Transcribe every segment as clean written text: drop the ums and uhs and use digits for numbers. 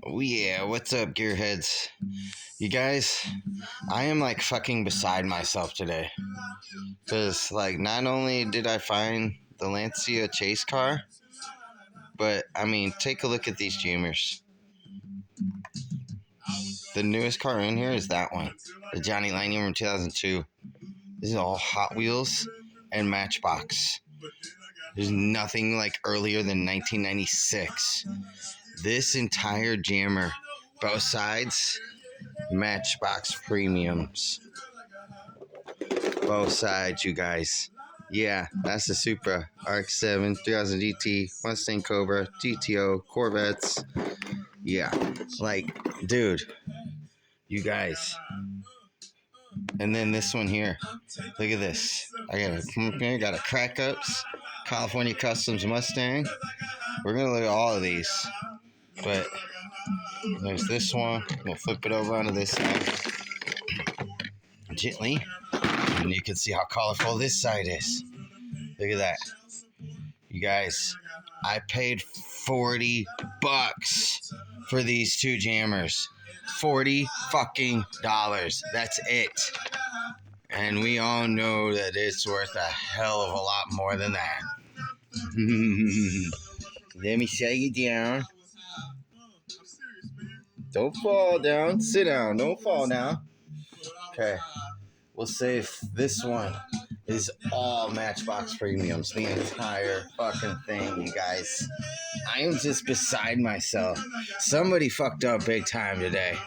Oh yeah, what's up, gearheads? You guys, I am like fucking beside myself today. Because, like, not only did I find the Lancia chase car, but, I mean, take a look at these Jammers. The newest car in here is that one. The Johnny Lightning from 2002. This is all Hot Wheels and Matchbox. There's nothing like earlier than 1996. This entire Jammer, both sides, Matchbox premiums. Both sides, you guys. Yeah, that's the Supra, RX-7, 3000 GT, Mustang Cobra, GTO, Corvettes. Yeah, like, dude, you guys. And then this one here. Look at this. I got a Crack Ups, California Customs Mustang. We're gonna look at all of these. But there's this one. We'll flip it over onto this side gently, and you can see how colorful this side is. Look at that. You guys, I paid $40 for these two Jammers. $40 fucking dollars. That's it. And we all know that it's worth a hell of a lot more than that. Let me set you down. Don't fall down. Sit down. Don't fall down. Okay. We'll say this one is all Matchbox premiums. The entire fucking thing, you guys. I am just beside myself. Somebody fucked up big time today.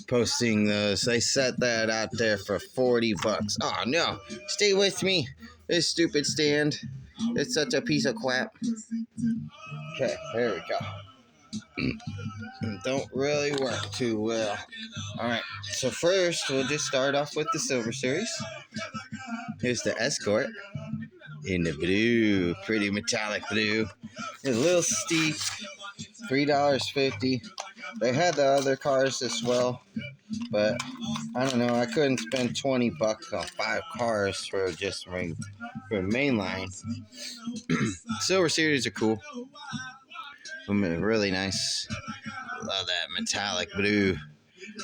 Posting those. They set that out there for $40. Oh no. Stay with me. This stupid stand. It's such a piece of crap. Okay, there we go. Don't really work too well. Alright, so first we'll just start off with the Silver Series. Here's the Escort in the blue, pretty metallic blue. It's a little steep, $3.50. They had the other cars as well, but I don't know. I couldn't spend $20 on 5 cars for just for mainline. Silver Series are cool. Really nice. Love that metallic blue.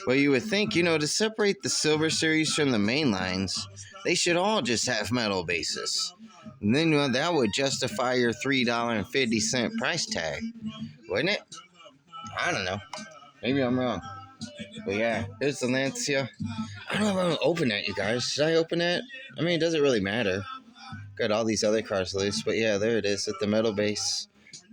Well, you would think, to separate the Silver Series from the main lines, they should all just have metal bases. And then that would justify your $3.50 price tag, wouldn't it? I don't know. Maybe I'm wrong. But yeah, here's the Lancia. I don't know if I'm going to open that, you guys. Should I open that? I mean, it doesn't really matter. Got all these other cars loose. But yeah, there it is at the metal base.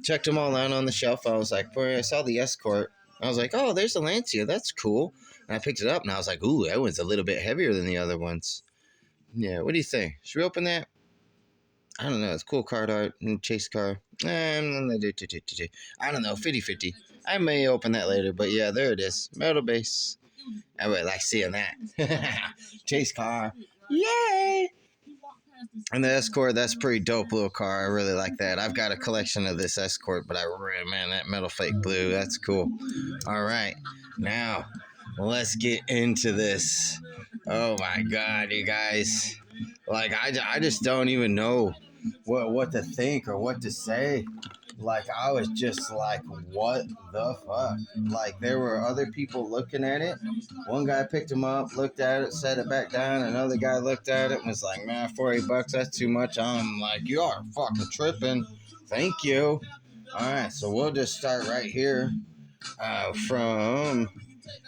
Checked them all out on the shelf. I was like, boy, I saw the Escort. I was like, oh, there's the Lancia. That's cool. And I picked it up, and I was like, ooh, that one's a little bit heavier than the other ones. Yeah, what do you think? Should we open that? I don't know. It's cool card art and chase car. I don't know, 50-50. I may open that later, but yeah, there it is. Metal base. I really like seeing that. Chase car. Yay! And the Escort, that's a pretty dope little car. I really like that. I've got a collection of this Escort, but man, that metal fake blue, that's cool. All right, now let's get into this. Oh my God, you guys. Like, I just don't even know what to think or what to say. Like, I was just like, what the fuck? Like, there were other people looking at it. One guy picked him up, looked at it, set it back down. Another guy looked at it and was like, man, $40, that's too much. I'm like, you are fucking tripping. Thank you. All right, so we'll just start right here from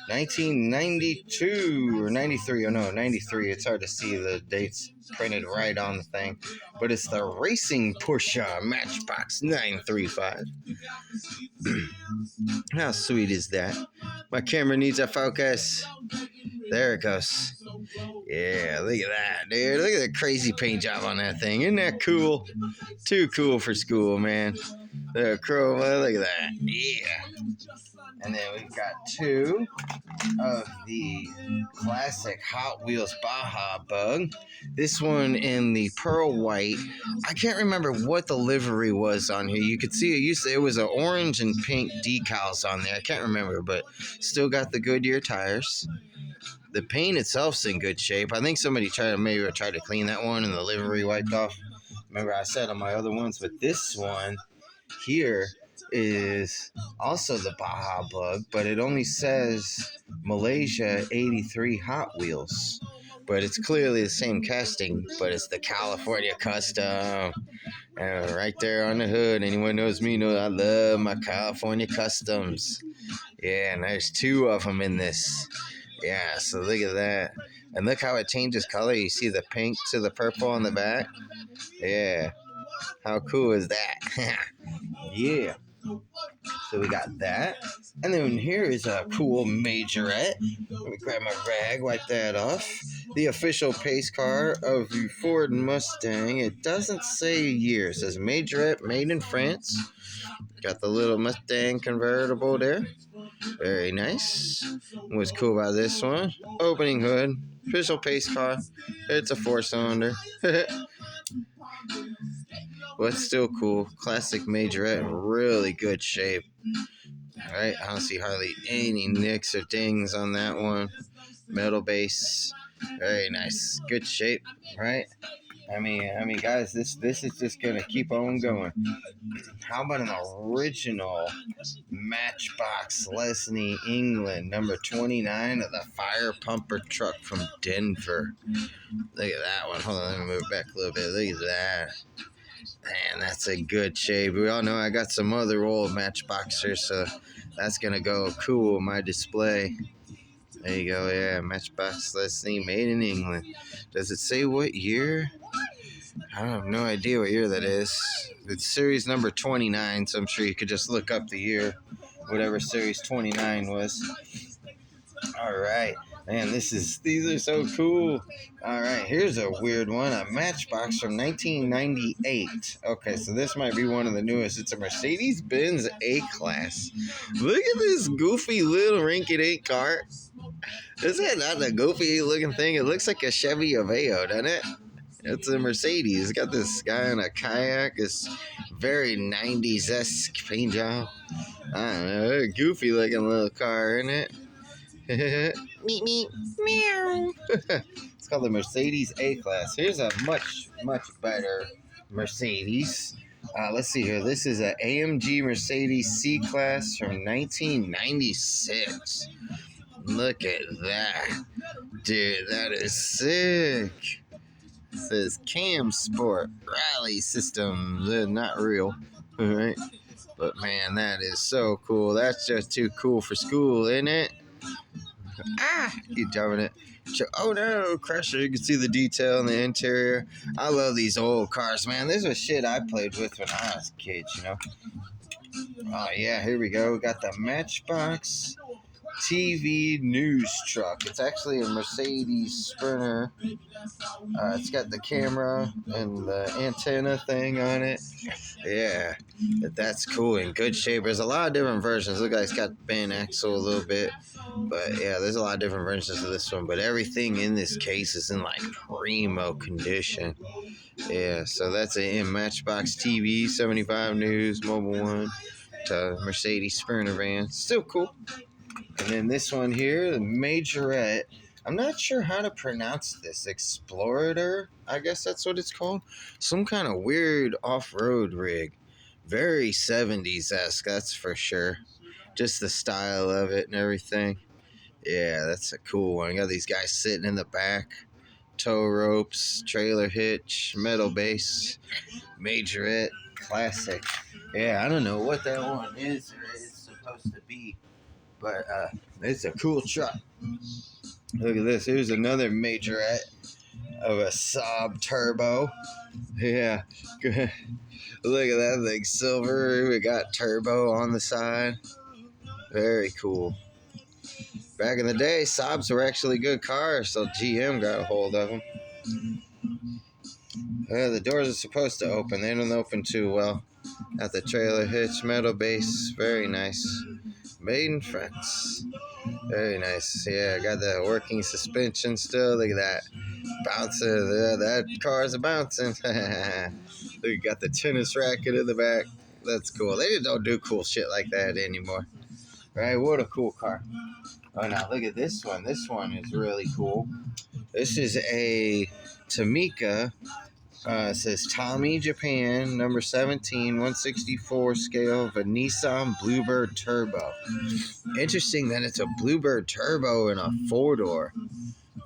1992 or 93. Oh, no, 93. It's hard to see the dates printed right on the thing. But it's the Racing Porsche Matchbox 935. How sweet is that? My camera needs a focus. There it goes. Yeah, look at that, dude. Look at the crazy paint job on that thing. Isn't that cool? Too cool for school, man. Look at that. Yeah. And then we've got 2 of the classic Hot Wheels Baja Bug. This one in the pearl white. I can't remember what the livery was on here. You could see it was an orange and pink decals on there. I can't remember, but still got the Goodyear tires. The paint itself's in good shape. I think somebody tried to clean that one and the livery wiped off. Remember I said on my other ones, but this one here is also the Baja Bug, but it only says Malaysia 83 Hot Wheels. But it's clearly the same casting, but it's the California Custom. Right there on the hood. Anyone knows me knows I love my California Customs. Yeah, and there's two of them in this. Yeah, so look at that. And look how it changes color. You see the pink to the purple on the back? Yeah. How cool is that? Yeah. So we got that. And then here is a cool Majorette. Let me grab my rag, wipe that off. The official pace car of the Ford Mustang. It doesn't say a year. It says Majorette, made in France. Got the little Mustang convertible there. Very nice. What's cool about this one? Opening hood. Official pace car. It's a 4-cylinder. But still cool. Classic Majorette. Really good shape. Alright, I don't see hardly any nicks or dings on that one. Metal base. Very nice. Good shape, right? I mean, guys, this is just gonna keep on going. How about an original Matchbox Lesney, England, number 29 of the fire pumper truck from Denver. Look at that one. Hold on, let me move back a little bit. Look at that. Man, that's a good shape. We all know I got some other old Matchboxers, so that's gonna go cool in my display. There you go, yeah, Matchbox Lesney, made in England. Does it say what year? I have no idea what year that is. It's series number 29, so I'm sure you could just look up the year, whatever series 29 was. All right, man, these are so cool. All right, here's a weird one, a Matchbox from 1998. Okay, so this might be one of the newest. It's a Mercedes-Benz A-Class. Look at this goofy little rinky-dink car. Is that not a goofy looking thing? It looks like a Chevy Aveo, doesn't it? It's a Mercedes. It's got this guy in a kayak. It's very 90s-esque paint job. I don't know. Goofy looking little car, isn't it? Meep, meep, meow. It's called the Mercedes A-Class. Here's a much, much better Mercedes. Let's see here. This is an AMG Mercedes C-Class from 1996. Look at that. Dude, that is sick. It says Cam Sport Rally Systems. They're not real. Alright. But man, that is so cool. That's just too cool for school, isn't it? Keep driving it. Oh no, crusher. You can see the detail in the interior. I love these old cars, man. This was shit I played with when I was a kid, you know. Oh yeah, here we go. We got the Matchbox TV news truck. It's actually a Mercedes Sprinter. It's got the camera and the antenna thing on it. Yeah, that's cool. In good shape. There's a lot of different versions. Look like it's got bent axle a little bit. But yeah, there's a lot of different versions of this one. But everything in this case is in like primo condition. Yeah, so that's a Matchbox TV, 75 News, Mobile One, to Mercedes Sprinter van. Still cool. And then this one here, the Majorette. I'm not sure how to pronounce this. Explorator, I guess that's what it's called. Some kind of weird off-road rig. Very 70s-esque, that's for sure. Just the style of it and everything. Yeah, that's a cool one. You got these guys sitting in the back. Tow ropes, trailer hitch, metal base. Majorette, classic. Yeah, I don't know what that one is or is supposed to be. But it's a cool truck. Look at this. Here's another Majorette of a Saab turbo. Yeah. Look at that thing. Silver. We got turbo on the side. Very cool. Back in the day, Saabs were actually good cars, so GM got a hold of them. The doors are supposed to open. They don't open too well. Got the trailer hitch, metal base. Very nice. Made in France. Very nice. Yeah, got the working suspension still. Look at that. Bouncing. That car's a bouncing. Look, got the tennis racket in the back. That's cool. They don't do cool shit like that anymore. Right? What a cool car. Oh, now look at this one. This one is really cool. This is a Tamica It says Tommy, Japan, number 17, 164 scale of a Nissan Bluebird Turbo. Interesting that it's a Bluebird Turbo and a four-door.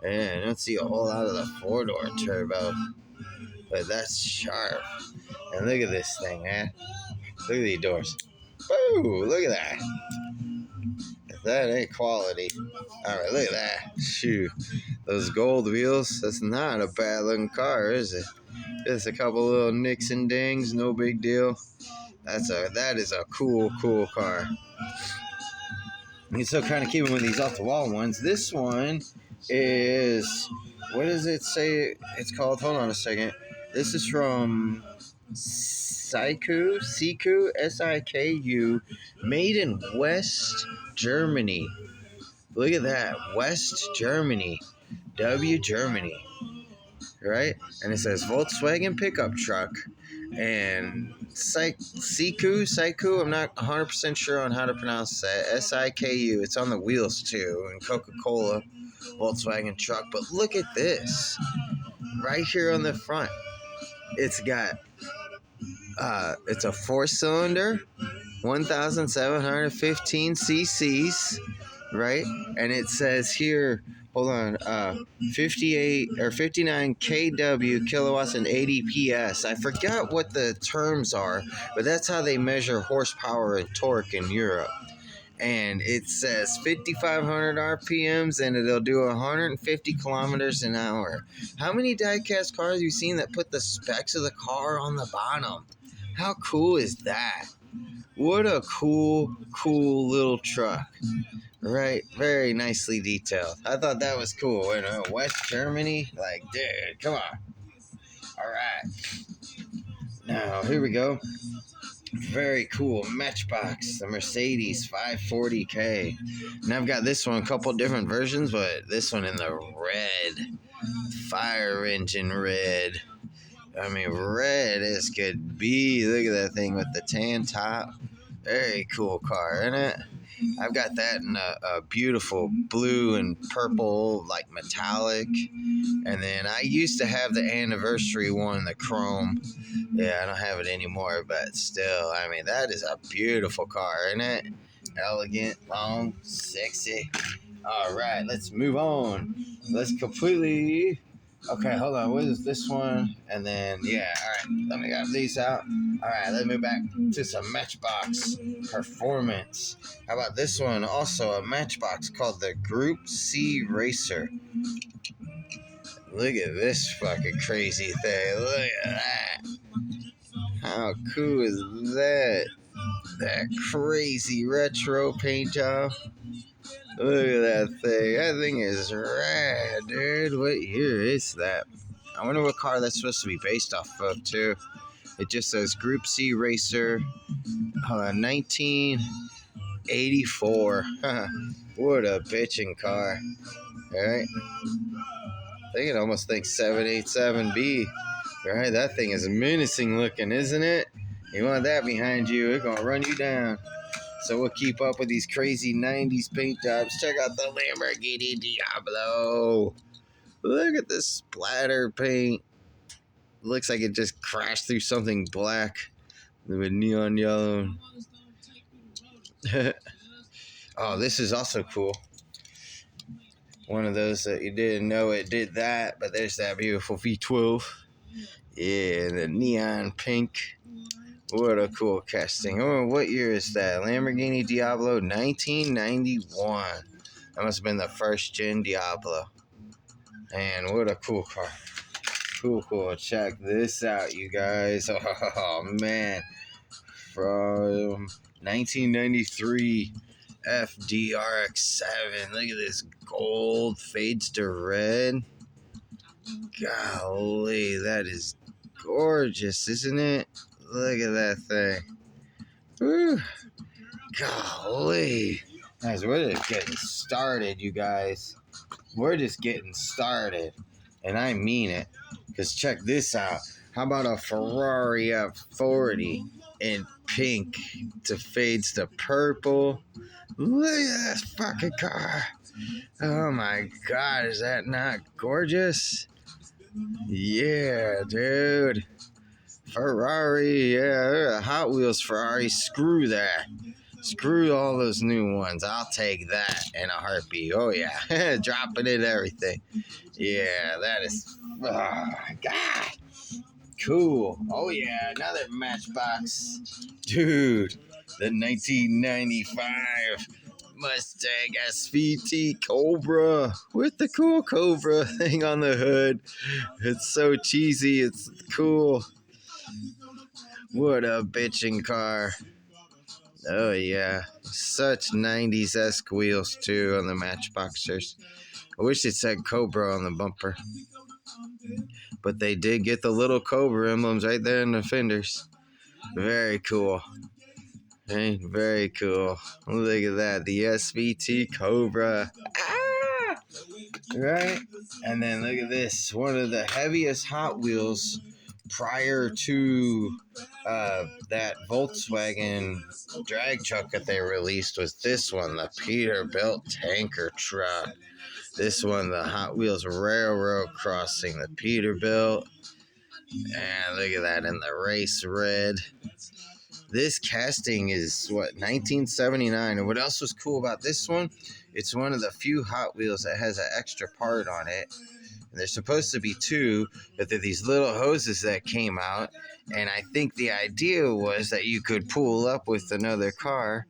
Man, I don't see a whole lot of the four-door turbo, but that's sharp. And look at this thing, man. Look at these doors. Woo! Look at that. That ain't quality. All right, look at that. Shoot, those gold wheels. That's not a bad-looking car, is it? Just a couple little nicks and dings, no big deal. That is a cool car. You can still kind of keep them with these off-the-wall ones. This one is, what does it say it's called? Hold on a second. This is from Siku, Siku, made in West Germany. Look at that, West Germany, Germany, right? And it says Volkswagen pickup truck. And Siku, I'm not 100% sure on how to pronounce that. Siku, it's on the wheels too. And Coca-Cola, Volkswagen truck. But look at this, right here on the front. It's got, it's a 4-cylinder, 1,715 cc's, right? And it says here, hold on, 58 or 59 kW, kilowatts, and 80 PS. I forgot what the terms are, but that's how they measure horsepower and torque in Europe. And it says 5,500 RPMs, and it'll do 150 kilometers an hour. How many diecast cars have you seen that put the specs of the car on the bottom? How cool is that? What a cool little truck. Right, very nicely detailed. I thought that was cool. You know, West Germany, like, dude, come on. All right. Now, here we go. Very cool Matchbox, the Mercedes 540K. And I've got this one, a couple different versions, but this one in the red, fire engine red. I mean, red as could be. Look at that thing with the tan top. Very cool car, isn't it? I've got that in a beautiful blue and purple, like metallic. And then I used to have the anniversary one, the chrome. Yeah, I don't have it anymore, but still, I mean, that is a beautiful car, isn't it? Elegant, long, sexy. All right, let's move on. Let's completely... Okay, hold on. What is this one? And then, yeah, all right. Let me get these out. All right, let's move back to some Matchbox performance. How about this one? Also a Matchbox called the Group C Racer. Look at this fucking crazy thing. Look at that. How cool is that? That crazy retro paint job. Look at that thing. That thing is rad, dude. What year is that? I wonder what car that's supposed to be based off of, too. It just says Group C Racer, 1984. What a bitchin' car. All right. I think it almost thinks 787B. All right, that thing is menacing looking, isn't it? You want that behind you, it's going to run you down. So we'll keep up with these crazy 90s paint jobs. Check out the Lamborghini Diablo. Look at this splatter paint. Looks like it just crashed through something black with neon yellow. Oh, this is also cool. One of those that you didn't know it did that, but there's that beautiful V12. Yeah, the neon pink. What a cool casting. Oh, what year is that? Lamborghini Diablo 1991. That must have been the first gen Diablo. And what a cool car. Cool. Check this out, you guys. Oh, man. From 1993 FDRX7. Look at this gold. Fades to red. Golly, that is gorgeous, isn't it? Look at that thing. Woo. Golly. Guys, we're just getting started, you guys. We're just getting started. And I mean it. Because check this out. How about a Ferrari F40 in pink to fades to purple? Look at this fucking car. Oh my God, is that not gorgeous? Yeah, dude. Ferrari, yeah, Hot Wheels Ferrari, screw that. Screw all those new ones. I'll take that in a heartbeat. Oh, yeah. Dropping in everything. Yeah, that is. Oh, God. Cool. Oh, yeah. Another Matchbox. Dude, the 1995 Mustang SVT Cobra with the cool Cobra thing on the hood. It's so cheesy. It's cool. What a bitchin' car. Oh, yeah. Such 90s-esque wheels, too, on the Matchboxers. I wish it said Cobra on the bumper. But they did get the little Cobra emblems right there in the fenders. Very cool. Hey, very cool. Look at that. The SVT Cobra. Ah! Right? And then look at this. One of the heaviest Hot Wheels prior to that Volkswagen drag truck that they released was this one, the Peterbilt tanker truck. This one, the Hot Wheels Railroad Crossing, the Peterbilt. And look at that in the race red. This casting is, 1979. And what else was cool about this one? It's one of the few Hot Wheels that has an extra part on it. And there's supposed to be two, but they're these little hoses that came out. And I think the idea was that you could pull up with another car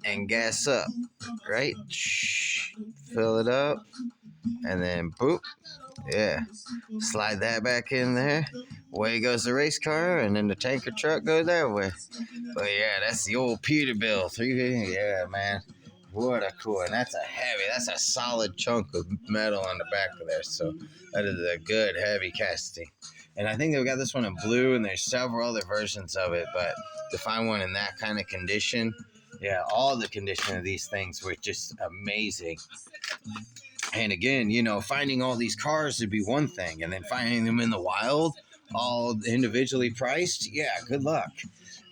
and gas up, right? Fill it up, and then boop. Yeah. Slide that back in there. Away goes the race car, and then the tanker truck goes that way. But yeah, that's the old Peterbilt. Yeah, man. What a cool, and that's a solid chunk of metal on the back of there. So that is a good heavy casting. And I think they've got this one in blue, and there's several other versions of it. But to find one in that kind of condition, yeah, all the condition of these things were just amazing. And again, finding all these cars would be one thing, and then finding them in the wild, all individually priced, yeah, good luck.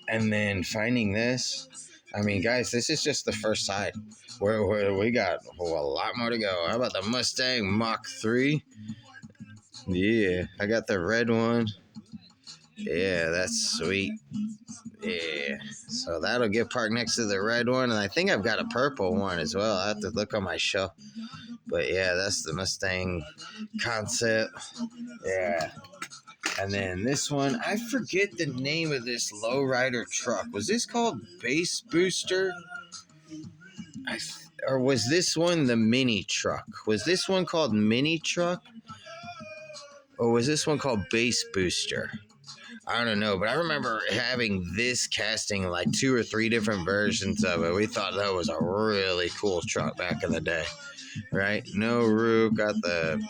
And then finding this, I mean, guys, this is just the first side. Where we got a lot more to go. How about the Mustang Mach 3? Yeah, I got the red one. Yeah, that's sweet. Yeah, so that'll get parked next to the red one, and I think I've got a purple one as well. I have to look on my shelf. But yeah, that's the Mustang concept. Yeah. And then this one, I forget the name of this lowrider truck. Was this called Base Booster? Or was this one the mini truck? Was this one called mini truck? Or was this one called Base Booster? I don't know, but I remember having this casting, like 2 or 3 different versions of it. We thought that was a really cool truck back in the day, right? No roof, got the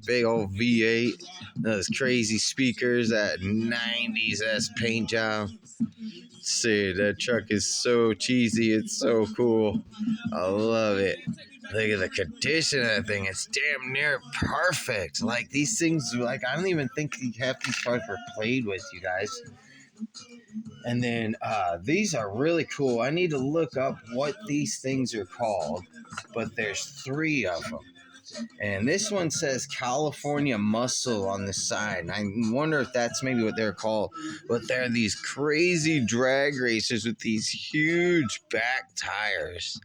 big old V8, those crazy speakers, that 90s paint job. See, that truck is so cheesy, it's so cool. I love it. Look at the condition of that thing. It's damn near perfect. Like, these things, like, I don't even think half these cars were played with, you guys. And then these are really cool. I need to look up what these things are called, but there's 3 of them. And this one says California Muscle on the side. And I wonder if that's maybe what they're called. But they're these crazy drag racers with these huge back tires.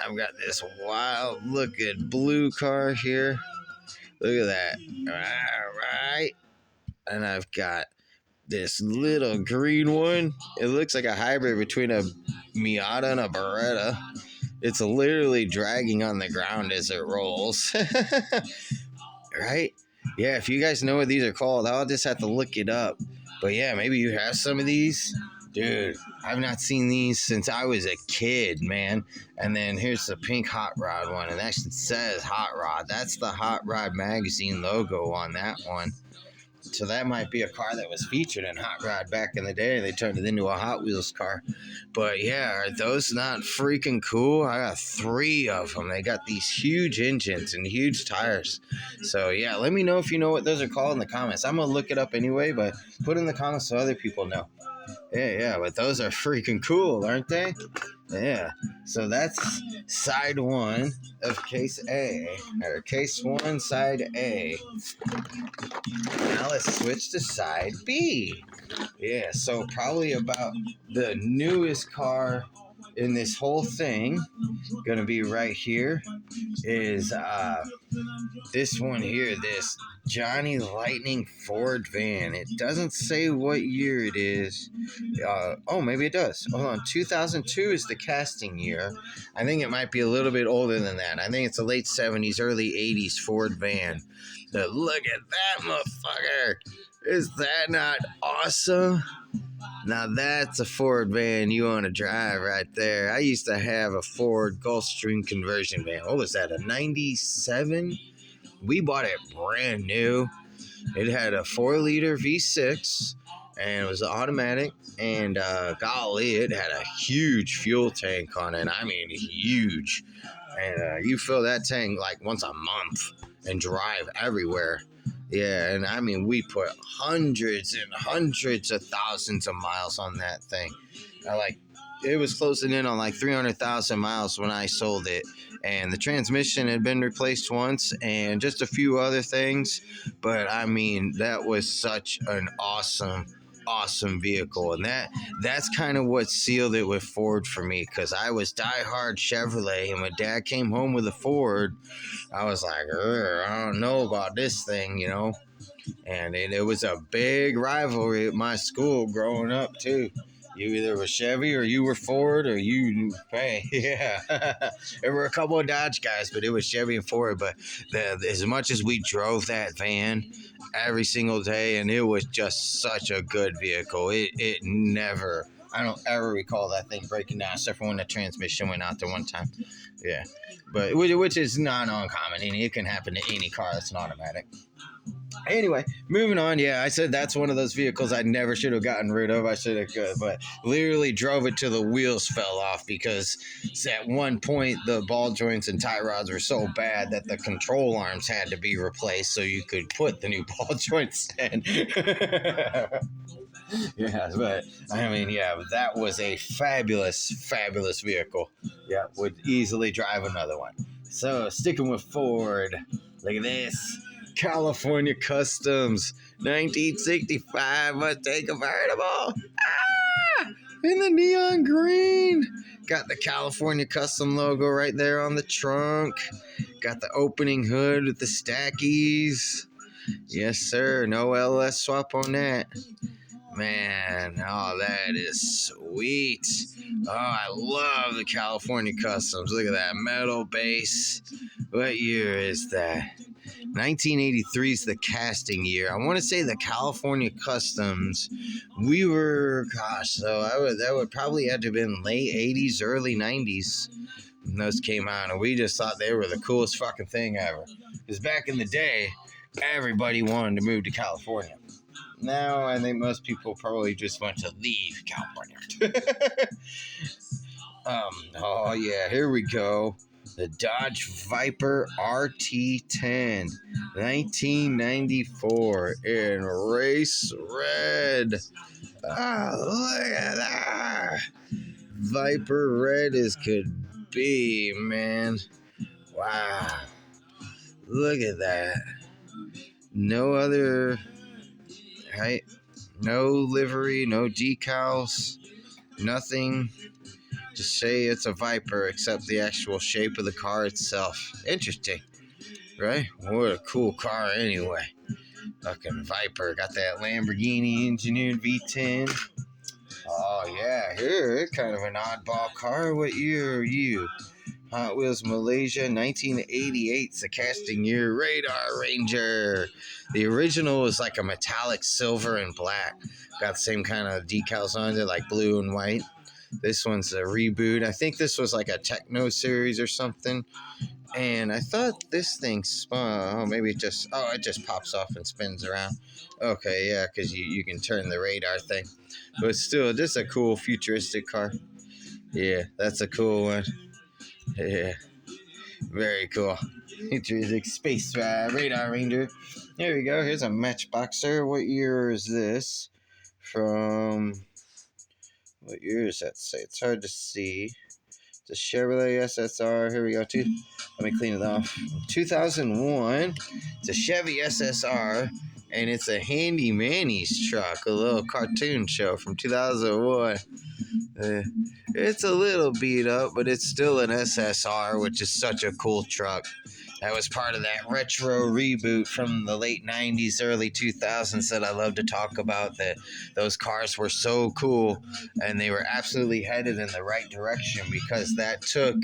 I've got this wild looking blue car here. Look at that. All right. And I've got this little green one. It looks like a hybrid between a Miata and a Beretta. It's literally dragging on the ground as it rolls. Right? Yeah, if you guys know what these are called, I'll just have to look it up. But yeah, maybe you have some of these. Dude, I've not seen these since I was a kid, man. And then here's the pink Hot Rod one. And that says Hot Rod. That's the Hot Rod magazine logo on that one. So that might be a car that was featured in Hot Rod back in the day. They turned it into a Hot Wheels car. But yeah, are those not freaking cool? I got 3 of them. They got these huge engines and huge tires. So yeah, let me know if you know what those are called in the comments. I'm going to look it up anyway, but put in the comments so other people know. Yeah, but those are freaking cool, aren't they? Yeah. So that's side one of case A, or case one, side A. Now let's switch to side B. Yeah, so probably about the newest car in this whole thing, gonna be right here, is this one here, this Johnny Lightning Ford van. It doesn't say what year it is. Oh, maybe it does. Hold on. 2002 is the casting year. I think it might be a little bit older than that. I think it's a late 70s, early 80s Ford van. But look at that motherfucker. Is that not awesome? Now that's a Ford van you want to drive right there. I used to have a Ford Gulfstream conversion van. What was that, a 97? We bought it brand new. It had a 4-liter V6 and it was automatic. And golly, it had a huge fuel tank on it. I mean, huge. And you fill that tank like once a month and drive everywhere. Yeah, and I mean, we put hundreds and hundreds of thousands of miles on that thing. It was closing in on like 300,000 miles when I sold it. And the transmission had been replaced once and just a few other things. But I mean, that was such an awesome vehicle. And that's kind of what sealed it with Ford for me, because I was diehard Chevrolet. And when Dad came home with a Ford, I was like, I don't know about this thing, you know. And it was a big rivalry at my school growing up, too. You either were Chevy or you were Ford or you, hey, yeah. There were a couple of Dodge guys, but it was Chevy and Ford. But as much as we drove that van every single day, and it was just such a good vehicle, it never, I don't ever recall that thing breaking down, except for when the transmission went out there one time. Yeah. But which is not uncommon. And it can happen to any car that's an automatic. Anyway, moving on. Yeah, I said that's one of those vehicles I never should have gotten rid of. I should have, but literally drove it till the wheels fell off, because at one point the ball joints and tie rods were so bad that the control arms had to be replaced so you could put the new ball joints in. Yeah, but I mean, yeah, that was a fabulous vehicle. Yeah, would easily drive another one. So, sticking with Ford, look at this. California Customs, 1965 Mustang convertible. In the neon green. Got the California Custom logo right there on the trunk. Got the opening hood with the stackies. Yes, sir. No LS swap on that. Man, oh, that is sweet. Oh, I love the California Customs. Look at that metal base. What year is that? 1983 is the casting year. I want to say the California Customs. We were, so that would probably have to have been late 80s, early 90s when those came out. And we just thought they were the coolest fucking thing ever. Because back in the day, everybody wanted to move to California. Now, I think most people probably just want to leave California. Oh, yeah, here we go. The Dodge Viper RT10, 1994, in race red. Look at that. Viper red as could be, man. Wow. Look at that. No other, right? No livery, no decals, nothing to say it's a Viper except the actual shape of the car itself. Interesting, right? What a cool car anyway. Fucking Viper. Got that Lamborghini engineered V10. Oh, yeah. Here, kind of an oddball car. What year are you? Hot Wheels Malaysia, 1988. It's a casting year. Radar Ranger. The original was like a metallic silver and black. Got the same kind of decals on it, like blue and white. This one's a reboot. I think this was like a Techno series or something. And I thought this thing spun. Oh, maybe it just pops off and spins around. Okay, yeah, because you can turn the radar thing. But still, just a cool futuristic car. Yeah, that's a cool one. Yeah, very cool. Futuristic space radar ranger. There we go. Here's a Matchboxer. What year is this? From... What year does that say? It's hard to see. It's a Chevrolet SSR. Here we go. Let me clean it off. 2001. It's a Chevy SSR, and it's a Handy Manny's truck, a little cartoon show from 2001. It's a little beat up, but it's still an SSR, which is such a cool truck. That was part of that retro reboot from the late 90s, early 2000s that I love to talk about. That those cars were so cool, and they were absolutely headed in the right direction because that took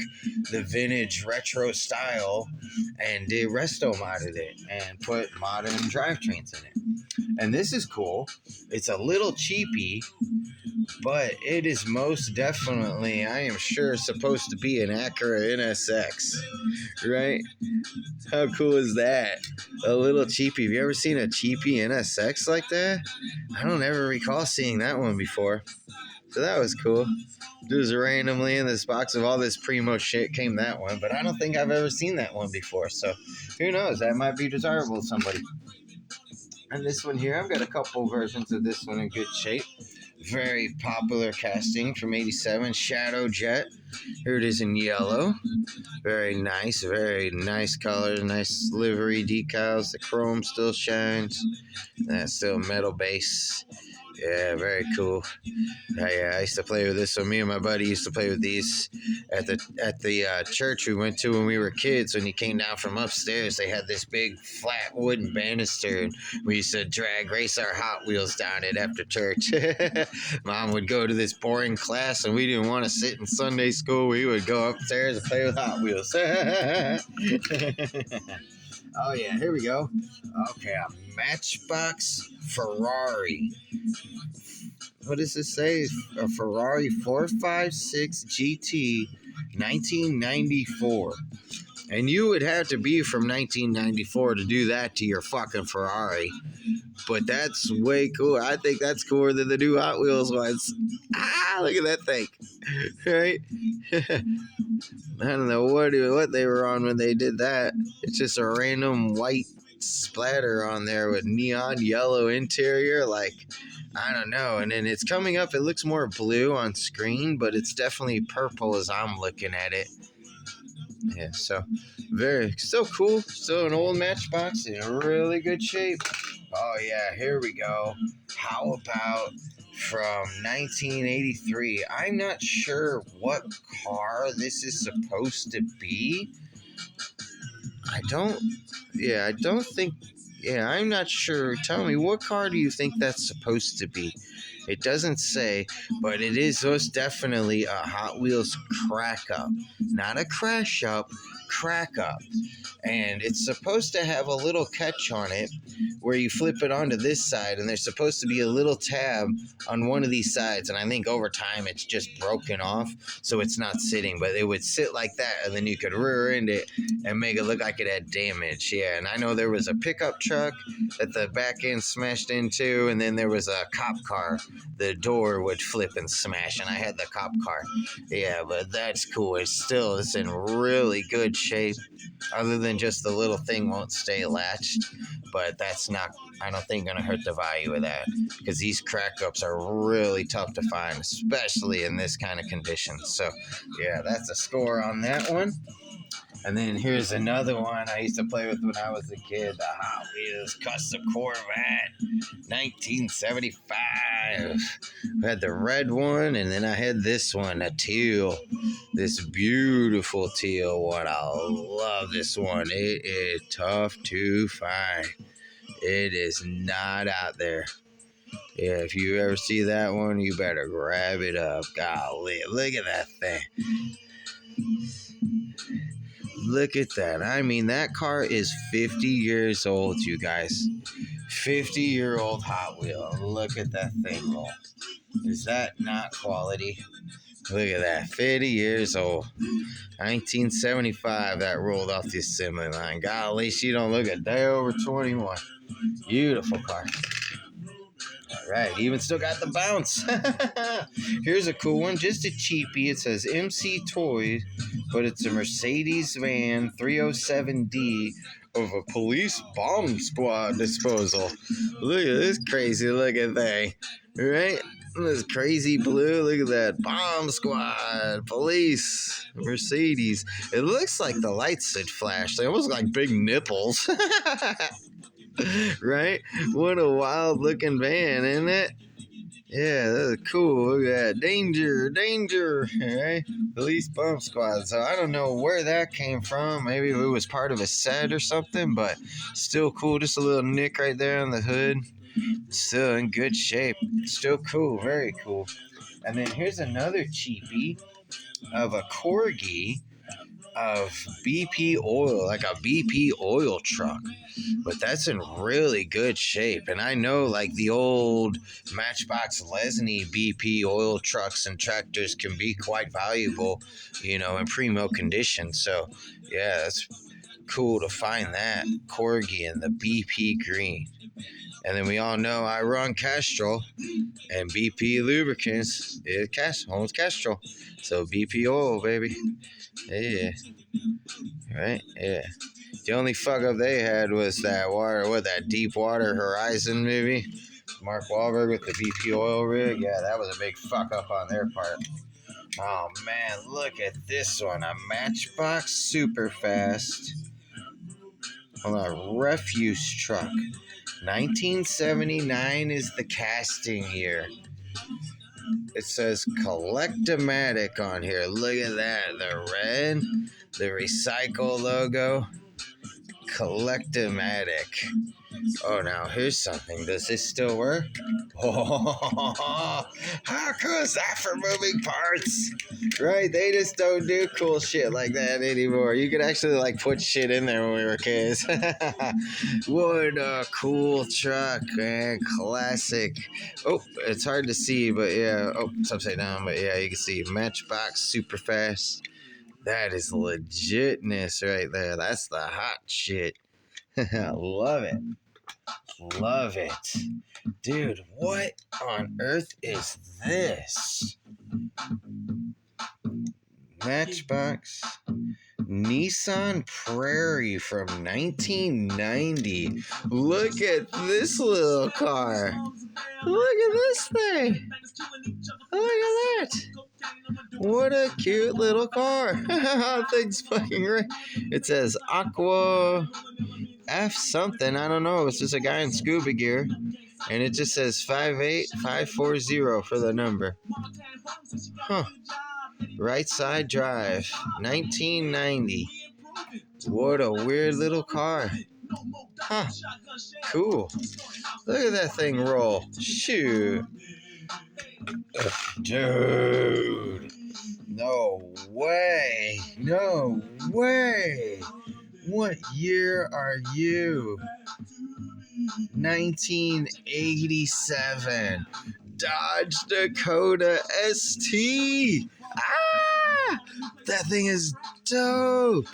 the vintage retro style and did resto modded it and put modern drivetrains in it. And this is cool. It's a little cheapy, but it is most definitely, I am sure, supposed to be an Acura NSX, right? How cool is that? A little cheapy. Have you ever seen a cheapy NSX like that? I don't ever recall seeing that one before. So that was cool. Just randomly in this box of all this Primo shit came that one, but I don't think I've ever seen that one before. So who knows? That might be desirable to somebody. And this one here, I've got a couple versions of this one in good shape. Very popular casting from '87, Shadow Jet. Here it is in yellow. Very nice color, nice livery decals. The chrome still shines. That's still metal base. Yeah, very cool. I used to play with this. So me and my buddy used to play with these at the church we went to when we were kids. When you came down from upstairs, they had this big flat wooden banister, and we used to drag race our Hot Wheels down it after church. Mom would go to this boring class, and we didn't want to sit in Sunday school. We would go upstairs and play with Hot Wheels. Oh yeah, here we go. Okay, a Matchbox Ferrari. What does this say? A Ferrari 456 GT 1994. And you would have to be from 1994 to do that to your fucking Ferrari. But that's way cool. I think that's cooler than the new Hot Wheels ones. Look at that thing. Right? I don't know what they were on when they did that. It's just a random white splatter on there with neon yellow interior. Like, I don't know. And then it's coming up. It looks more blue on screen, but it's definitely purple as I'm looking at it. Yeah, so still cool. Still an old Matchbox in really good shape. Oh yeah, here we go. How about from 1983? I'm not sure what car this is supposed to be. I'm not sure. Tell me, what car do you think that's supposed to be? It doesn't say, but it is most definitely a Hot Wheels crack up. Not a crash up, crack up. And it's supposed to have a little catch on it where you flip it onto this side, and there's supposed to be a little tab on one of these sides, and I think over time it's just broken off, so it's not sitting, but it would sit like that, and then you could rear end it and make it look like it had damage. Yeah, and I know there was a pickup truck that the back end smashed into, and then there was a cop car. The door would flip and smash, and I had the cop car. Yeah, but that's cool. It's in really good shape, other than just the little thing won't stay latched, but that's not, I don't think, going to hurt the value of that, because these crack ups are really tough to find, especially in this kind of condition. So yeah, that's a score on that one. And then here's another one I used to play with when I was a kid, the Hot Wheels Custom Corvette, 1975. I had the red one, and then I had this one, a teal, this beautiful teal one. I love this one. It is tough to find. It is not out there. Yeah, if you ever see that one, you better grab it up. Golly, look at that thing. Look at that. I mean, that car is 50 years old, you guys. 50-year-old Hot Wheel. Look at that thing roll. Is that not quality? Look at that. 50 years old. 1975, that rolled off the assembly line. Golly, she don't look a day over 21. Beautiful car. All right, even still got the bounce. Here's a cool one, just a cheapie. It says MC Toys, but it's a Mercedes van 307D of a police bomb squad disposal. Look at this crazy looking thing, right? This crazy blue. Look at that. Bomb squad. Police. Mercedes. It looks like the lights had flashed. They almost like big nipples. Right? What a wild looking van, isn't it? Yeah, that's cool. Look at that. Danger, danger. Right? Police bomb squad. So I don't know where that came from. Maybe it was part of a set or something, but still cool. Just a little nick right there on the hood. Still in good shape. Still cool. Very cool. And then here's another cheapie of a Corgi of BP oil, like a BP oil truck. But that's in really good shape. And I know like the old Matchbox Lesney BP oil trucks and tractors can be quite valuable, in primo condition. So yeah, that's cool to find that Corgi in the BP green. And then we all know I run Castrol, and BP lubricants is owns Castrol. So BP oil, baby. Yeah. Right? Yeah. The only fuck up they had was that Deepwater Horizon movie. Mark Wahlberg with the BP oil rig. Yeah, that was a big fuck up on their part. Oh man, look at this one. A Matchbox Superfast. Hold on, refuse truck. 1979 is the casting year. It says Collectomatic on here. Look at that. The red, the recycle logo. Collectomatic. Oh, now here's something. Does this still work? Oh, how cool is that for moving parts? Right? They just don't do cool shit like that anymore. You could actually like put shit in there when we were kids. What a cool truck, man. Classic. Oh, it's hard to see, but yeah. Oh, it's upside down, but yeah, you can see Matchbox Superfast. That is legitness right there. That's the hot shit. I love it. Love it. Dude, what on earth is this? Matchbox Nissan Prairie from 1990. Look at this little car. Look at this thing. Look at that. What a cute little car. Thing's fucking great. It says Aqua F something. I don't know. It's just a guy in scuba gear. And it just says 58540 for the number. Huh. Right side drive. 1990. What a weird little car. Huh. Cool. Look at that thing roll. Shoot. Dude. No way. No way. What year are you? 1987. Dodge Dakota ST. Ah! That thing is dope.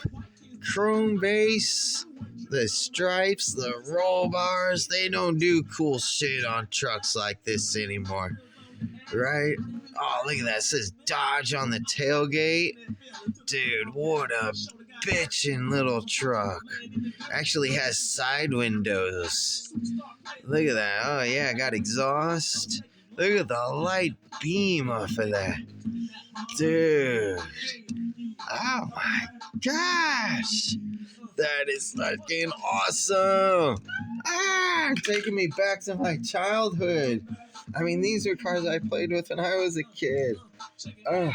Chrome base. The stripes, the roll bars. They don't do cool shit on trucks like this anymore. Right? Oh, look at that. It says Dodge on the tailgate. Dude, what a bitchin' little truck. Actually has side windows. Look at that. Oh, yeah, got exhaust. Look at the light beam off of that. Dude. Oh, my gosh. That is fucking awesome. Ah, taking me back to my childhood. I mean, these are cars I played with when I was a kid. Oh,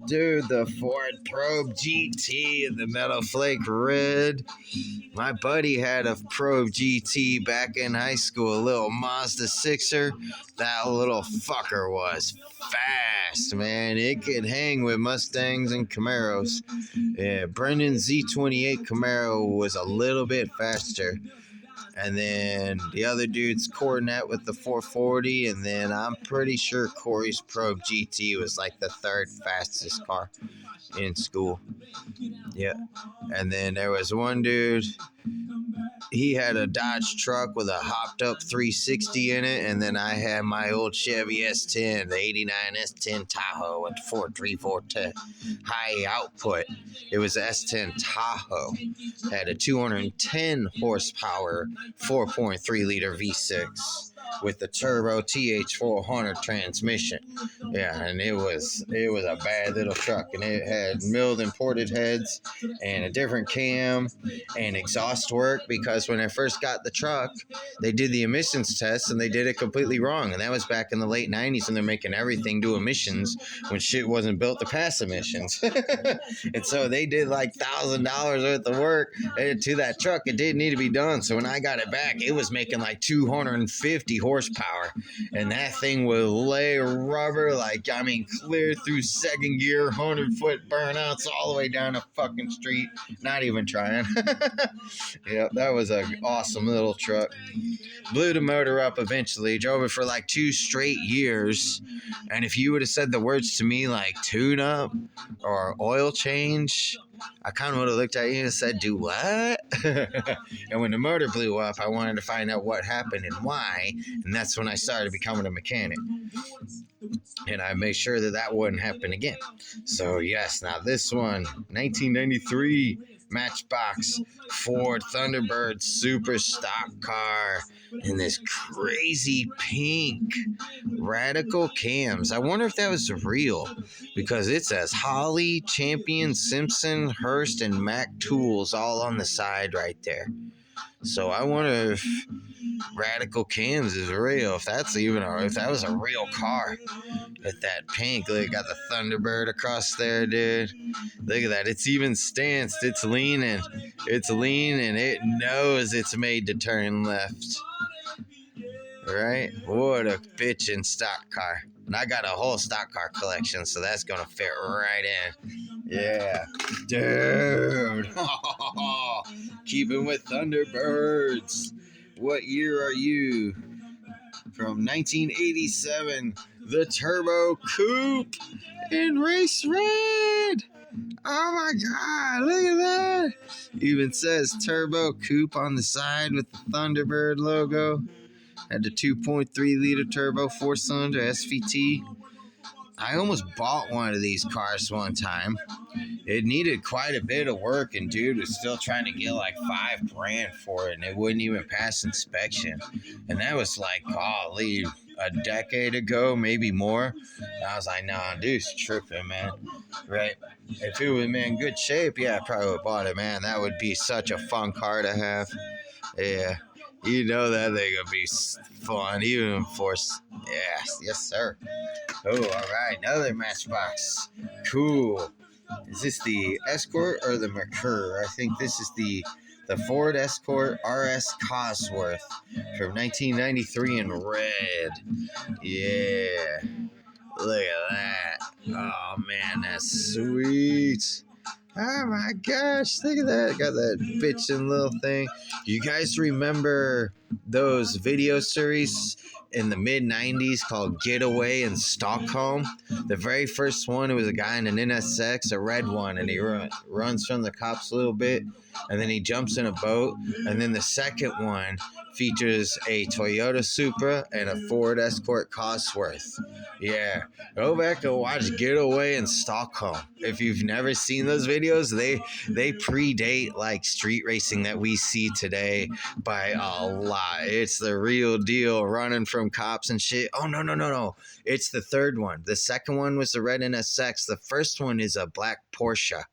dude, the Ford Probe GT in the metal flake red. My buddy had a Probe GT back in high school, a little Mazda 6er. That little fucker was fast, man. It could hang with Mustangs and Camaros. Yeah, Brendan's Z28 Camaro was a little bit faster. And then the other dude's Coronet with the 440. And then I'm pretty sure Corey's Probe GT was like the third fastest car in school. Yeah. And then there was one dude. He had a Dodge truck with a hopped up 360 in it. And then I had my old Chevy S10, the 89 S10 Tahoe with 4.34 high output. It was S10 Tahoe. Had a 210 horsepower, 4.3 liter V6. with the turbo TH400 transmission. Yeah, and it was a bad little truck, and it had milled and ported heads and a different cam and exhaust work, because when I first got the truck, they did the emissions test and they did it completely wrong, and that was back in the late 90s, and they're making everything do emissions when shit wasn't built to pass emissions. And so they did like $1,000 worth of work to that truck. It didn't need to be done. So when I got it back, it was making like 250 horsepower, and that thing would lay rubber like, I mean, clear through second gear, 100-foot burnouts all the way down a fucking street. Not even trying. Yeah, that was an awesome little truck. Blew the motor up eventually, drove it for like 2 straight years, and if you would have said the words to me like tune up or oil change, I kind of would have looked at you and said, do what? And when the motor blew up, I wanted to find out what happened and why, and that's when I started becoming a mechanic. And I made sure that that wouldn't happen again. So yes, now this one, 1993 Matchbox Ford Thunderbird super stock car in this crazy pink radical cams. I wonder if that was real, because it says Holly, Champion, Simpson, Hurst, and Mac Tools all on the side right there. So I wonder if radical cams is real, if that's even if that was a real car. With that pink, look, got the Thunderbird across there, dude. Look at that. It's even stanced. It's leaning. It's lean, and it knows it's made to turn left. Right? What a bitchin' stock car. And I got a whole stock car collection, so that's gonna fit right in. Yeah. Dude. Keeping with Thunderbirds. What year are you? From 1987, the Turbo Coupe in race red. Oh my God, look at that. Even says Turbo Coupe on the side with the Thunderbird logo. Had the 2.3 liter turbo 4-cylinder SVT. I almost bought one of these cars one time. It needed quite a bit of work, and dude was still trying to get like $5,000 for it, and it wouldn't even pass inspection. And that was like, golly, a decade ago, maybe more. And I was like, nah, dude's tripping, man. Right? If it was in good shape, yeah, I probably would have bought it, man. That would be such a fun car to have. Yeah. You know that thing would be fun, even for, yes, sir. Oh, all right, another Matchbox. Cool. Is this the Escort or the Mercure? I think this is the Ford Escort RS Cosworth from 1993 in red. Yeah. Look at that. Oh, man, that's sweet. Oh, my gosh. Look at that. Got that bitchin' little thing. You guys remember those video series in the mid-90s called Getaway in Stockholm? The very first one, it was a guy in an NSX, a red one, and he runs from the cops a little bit, and then he jumps in a boat. And then the second one features a Toyota Supra and a Ford Escort Cosworth. Yeah, go back and watch Getaway in Stockholm. If you've never seen those videos, they predate like street racing that we see today by a lot. It's the real deal, running from cops and shit. Oh, no. It's the third one. The second one was the red NSX. The first one is a black Porsche,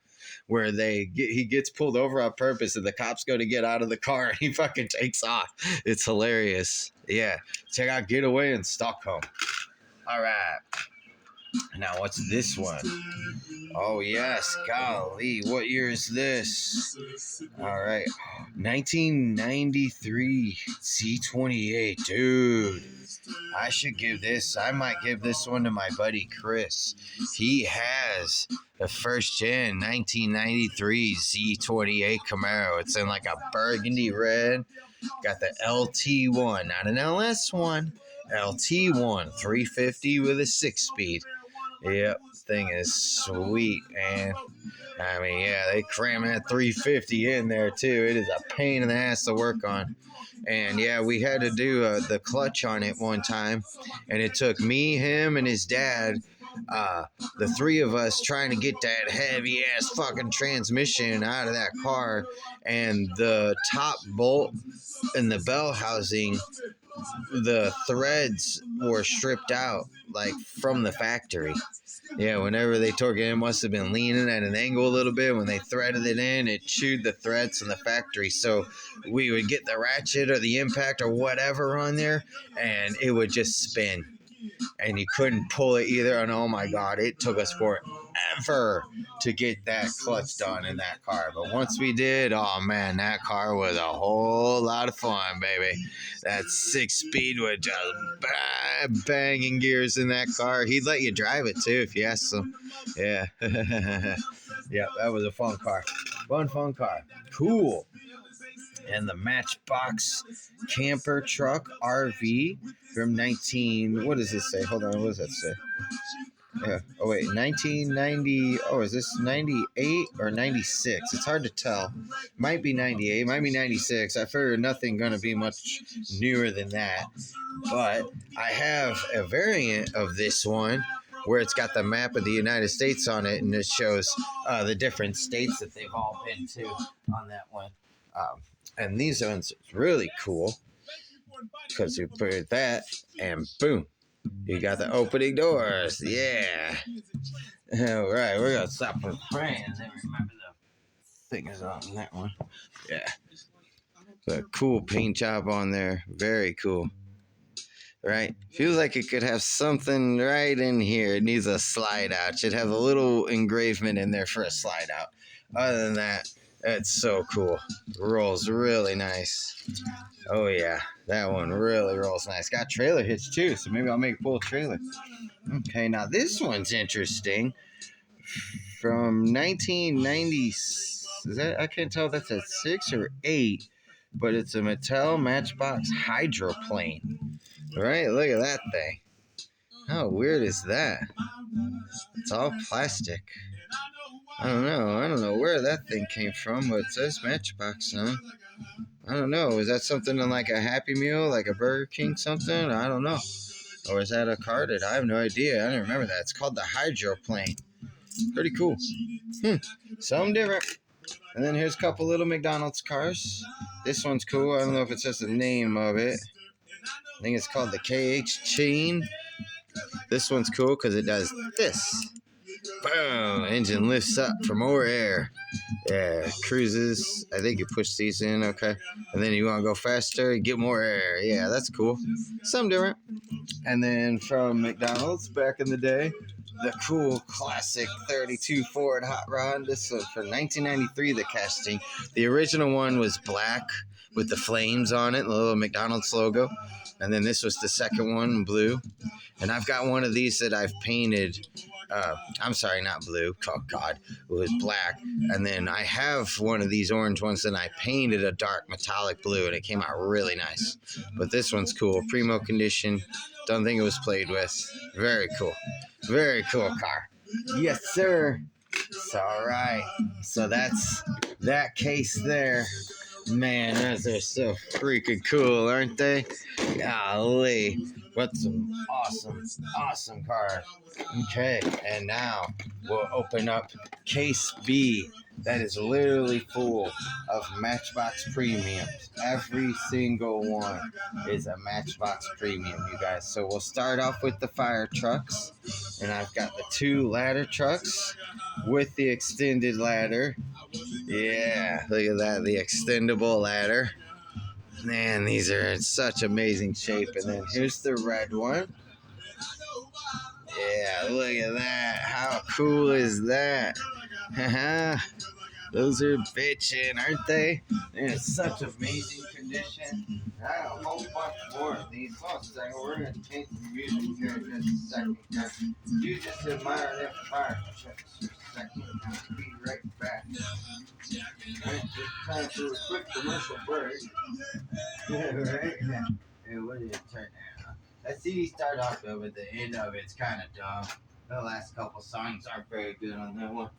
where he gets pulled over on purpose, and the cops go to get out of the car, and he fucking takes off. It's hilarious. Yeah, check out Getaway in Stockholm. All right. Now, what's this one? Oh, yes. Golly, what year is this? All right. 1993 C28. Dude, I might give this one to my buddy Chris. He has the first gen 1993 Z28 Camaro. It's in like a burgundy red. Got the LT1, not an LS1. LT1 350 with a 6-speed. Yep, thing is sweet, man. I mean, yeah, they cram that 350 in there too. It is a pain in the ass to work on. And yeah, we had to do the clutch on it one time, and it took me, him, and his dad, the three of us, trying to get that heavy ass fucking transmission out of that car, and the top bolt and the bell housing the threads were stripped out, like from the factory. Yeah, whenever they torqued it, it must have been leaning at an angle a little bit. When they threaded it in, it chewed the threads from the factory. So we would get the ratchet or the impact or whatever on there, and it would just spin. And you couldn't pull it either. And oh my God, it took us forever to get that clutch done in that car. But once we did, oh man, that car was a whole lot of fun, baby. That 6-speed with just banging gears in that car. He'd let you drive it too if you asked him. Yeah. Yeah, that was a fun car. Fun car. Cool. And the Matchbox camper truck RV from what does this say? Hold on, what does that say? Yeah. Oh wait, 1990. Oh, is this 98 or 96? It's hard to tell. Might be 98, might be 96. I figured nothing gonna be much newer than that. But I have a variant of this one where it's got the map of the United States on it, and it shows the different states that they've all been to on that one. And these ones are really cool because you put that and boom, you got the opening doors. Yeah. All right, we're going to stop for praying and then remember the thing is on that one. Yeah. A cool paint job on there. Very cool. Right? Feels like it could have something right in here. It needs a slide out. Should have a little engravement in there for a slide out. Other than that, it's so cool. Rolls really nice. Oh yeah, that one really rolls nice. Got trailer hitch too, so maybe I'll make full trailer. Okay, now this one's interesting. From 1990, is that, I can't tell if that's a 6 or 8, but it's a Mattel Matchbox hydroplane. Right, look at that thing. How weird is that? It's all plastic. I don't know where that thing came from, but it says Matchbox on. I don't know. Is that something in like a Happy Meal, like a Burger King something? I don't know. Or is that a carded? I have no idea. I don't remember that. It's called the hydroplane. Pretty cool. Something different. And then here's a couple little McDonald's cars. This one's cool. I don't know if it says the name of it. I think it's called the KH Chain. This one's cool because it does this. Boom! Engine lifts up for more air. Yeah, cruises. I think you push these in, okay. And then you want to go faster, get more air. Yeah, that's cool. Something different. And then from McDonald's back in the day, the cool classic 32 Ford Hot Rod. This was for 1993, the casting. The original one was black with the flames on it, the little McDonald's logo. And then this was the second one, blue. And I've got one of these that I've painted. I'm sorry, not blue. Oh, God. It was black. And then I have one of these orange ones that I painted a dark metallic blue, and it came out really nice. But this one's cool. Primo condition. Don't think it was played with. Very cool. Very cool car. Yes, sir. It's all right. So that's that case there. Man, those are so freaking cool, aren't they? Golly. What some awesome cars. Okay, and now we'll open up case B. That is literally full of Matchbox premiums. Every single one is a Matchbox premium, you guys. So we'll start off with the fire trucks. And I've got the 2 ladder trucks with the extended ladder. Yeah, look at that, the extendable ladder. Man, these are in such amazing shape. And then here's the red one. Yeah, look at that. How cool is that? Haha. Those are bitchin', aren't they? They're in such amazing condition. I got a whole bunch more of these. Hold on a second. We're going to change the music here in just a second. You just admire them fire trucks for a second. I'll be right back. Alright, just time for a quick commercial break. Right? Hey, what did it turn out? That CD started off good, but the end of it's kind of dumb. The last couple songs aren't very good on that one.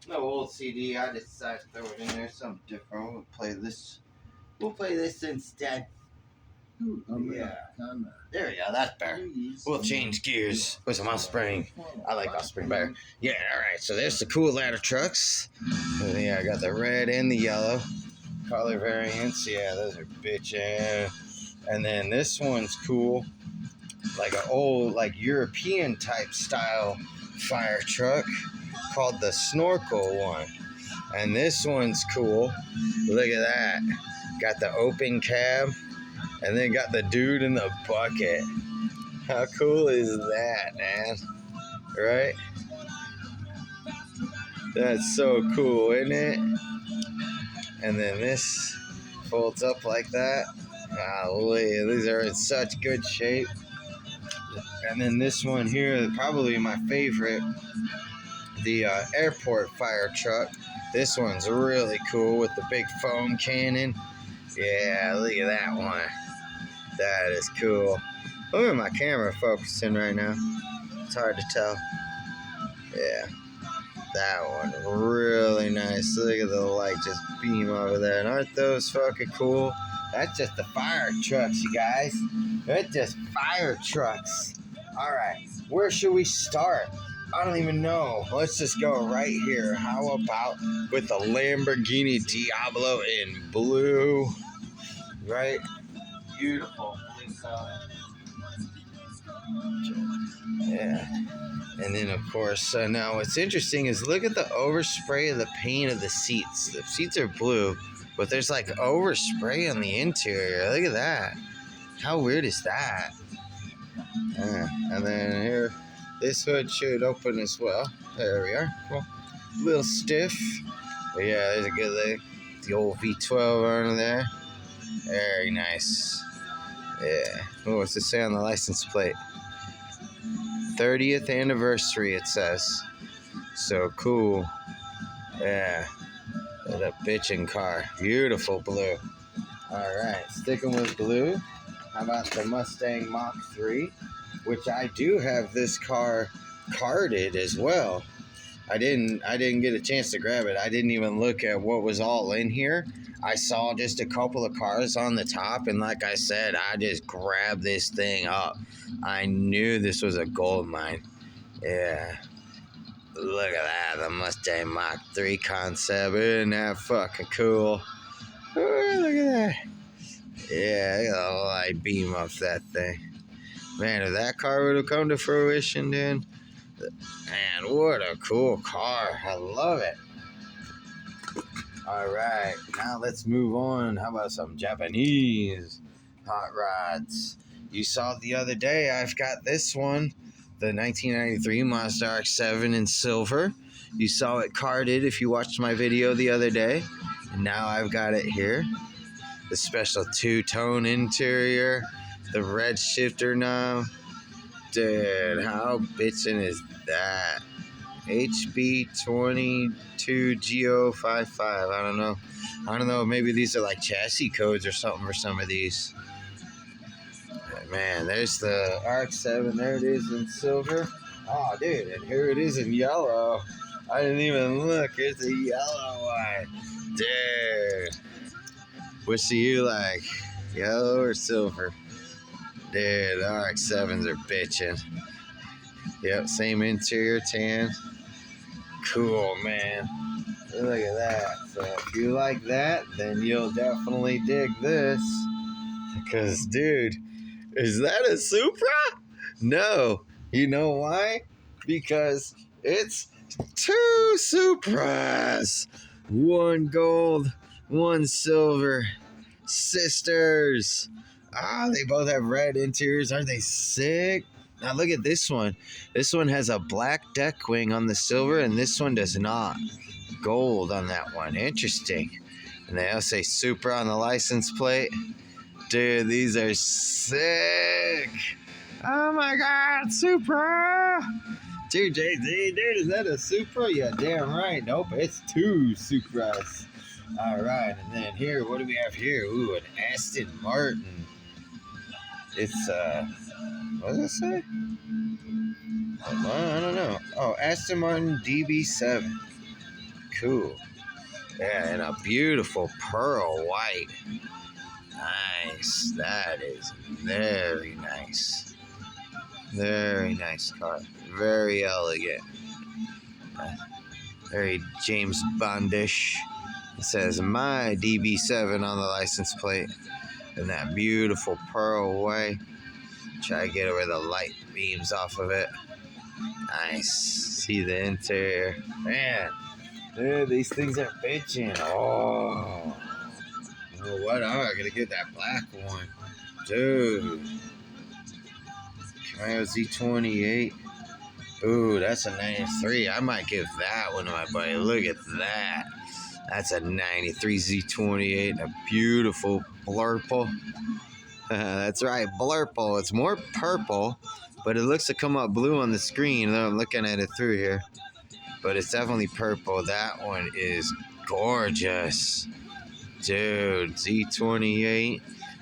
No old CD. I decided to throw it in there. Something different. We'll play this. We'll play this instead. Yeah. There we go. That's better. We'll change gears with some offspring. I like offspring better. Yeah. All right. So there's the cool ladder trucks. Yeah, I got the red and the yellow color variants. Yeah, those are bitchin'. And then this one's cool, like an old, like European type style fire truck called the Snorkel one. And this one's cool. Look at that. Got the open cab, and then got the dude in the bucket. How cool is that, man? Right? That's so cool, isn't it? And then this folds up like that. Golly, these are in such good shape. And then this one here, probably my favorite, the airport fire truck. This one's really cool with the big foam cannon. Yeah, look at that one. That is cool. Look at my camera focusing right now. It's hard to tell. Yeah, that one really nice. Look at the light just beam over there. And aren't those fucking cool? That's just the fire trucks, you guys. That's just fire trucks. All right, where should we start? I don't even know. Let's just go right here. How about with the Lamborghini Diablo in blue? Right? Beautiful blue color. Yeah. And then, of course, now what's interesting is look at the overspray of the paint of the seats. The seats are blue, but there's like overspray on the interior. Look at that. How weird is that? And then here, this hood should open as well. There we are. Cool. A little stiff. But yeah, there's a good look. The old V12 under there. Very nice. Yeah. Oh, what's it say on the license plate? 30th anniversary, it says. So cool. Yeah. What a bitchin' car. Beautiful blue. Alright, sticking with blue. How about the Mustang Mach 3? Which I do have this car carded as well. I didn't get a chance to grab it. I didn't even look at what was all in here. I saw just a couple of cars on the top, and like I said, I just grabbed this thing up. I knew this was a gold mine. Yeah. Look at that, the Mustang Mach 3 concept. Isn't that fucking cool? Oh, look at that. Yeah, look at the light beam off that thing. Man, if that car would have come to fruition, dude. Man, what a cool car. I love it. All right, now let's move on. How about some Japanese hot rods? You saw the other day, I've got this one, the 1993 Mazda RX-7 in silver. You saw it carded if you watched my video the other day. And now I've got it here. The special two-tone interior, the red shifter knob. Dude, how bitchin' is that? HB22GO55. I don't know. Maybe these are like chassis codes or something for some of these. Man, there's the RX-7. There it is in silver. Oh, dude, and here it is in yellow. I didn't even look. It's a yellow one. Dude. Which do you like? Yellow or silver? Dude, the RX-7s are bitchin'. Yep, same interior, tan. Cool, man. Look at that. So if you like that, then you'll definitely dig this. Because, dude, is that a Supra? No. You know why? Because it's two Supras. One gold, one silver. Sisters. They both have red interiors. Aren't they sick? Now look at this one. This one has a black deck wing on the silver, and this one does not. Gold on that one. Interesting. And they all say Supra on the license plate. Dude, these are sick. Oh my God, Supra. Dude, is that a Supra? Yeah, damn right. Nope, it's two Supras. All right, and then here, what do we have here? Ooh, an Aston Martin. It's, what does it say? I don't know. Oh, Aston Martin DB7. Cool. Yeah, and a beautiful pearl white. Nice. That is very nice. Very nice car. Very elegant. Very James Bondish. It says my DB7 on the license plate. in that beautiful pearl way. Try to get over the light beams off of it. Nice. See the interior. Man, dude, these things are bitching. Oh, what? I'm gonna get that black one. Dude. Camaro Z28. Ooh, that's a 93. I might give that one to my buddy. Look at that. That's a 93 Z28. A beautiful blurple. That's right, blurple. It's more purple, but it looks to come up blue on the screen, though I'm looking at it through here. But it's definitely purple. That one is gorgeous. Dude, Z28.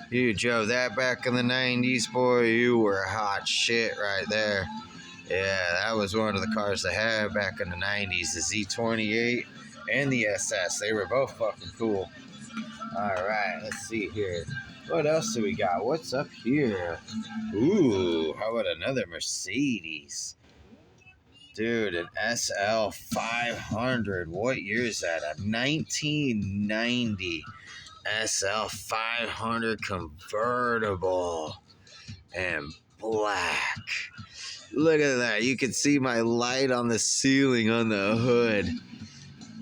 You drove that back in the 90s, boy. You were hot shit right there. Yeah, that was one of the cars they had back in the 90s. The Z28 and the SS. They were both fucking cool. Alright, let's see here. What else do we got? What's up here? Ooh, how about another Mercedes? Dude, an SL 500. What year is that? A 1990 SL 500 convertible. And black. Look at that. You can see my light on the ceiling on the hood.